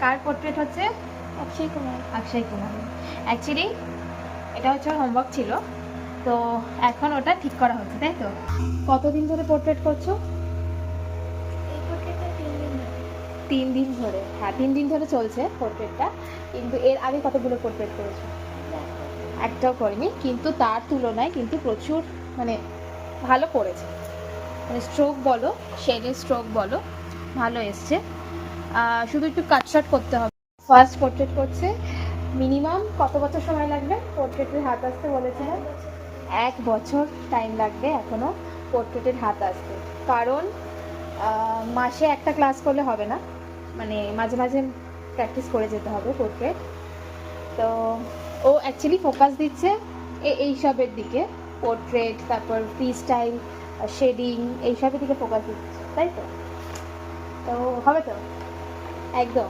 কার portrait হচ্ছে? Akshay Kumar. Actually এটা হচ্ছে হোমওয়ার্ক ছিল, তো এখন ওটা ঠিক করা হচ্ছে, তাই তো? কতদিন ধরে পোর্ট্রেট করছো? 3 দিন ধরে। হ্যাঁ, 3 দিন ধরে চলছে পোর্ট্রেটটা। কিন্তু এর আগে কতগুলো পোর্ট্রেট করেছো? একটাও করিনি, কিন্তু তার তুলনায় কিন্তু প্রচুর মানে ভালো করেছে। মানে স্ট্রোক বলো, শেডের স্ট্রোক বলো, ভালো এসছে। শুধু একটু কাটশট করতে হবে। ফার্স্ট পোর্ট্রেট করছে, মিনিমাম কত বছর সময় লাগবে পোর্ট্রেটের হাত আসতে বলেছিলেন? 1 বছর টাইম লাগবে এখনও পোর্ট্রেটের হাত আসতে। কারণ মাসে একটা ক্লাস করলে হবে না, মানে মাঝে মাঝে প্র্যাকটিস করে যেতে হবে পোর্ট্রেট। তো ও অ্যাকচুয়ালি ফোকাস দিচ্ছে এইসবের দিকে, পোর্ট্রেট, তারপর ফ্রি স্টাইল, শেডিং, এইসবের দিকে ফোকাস দিচ্ছে, তাই তো? তো হবে তো? একদম।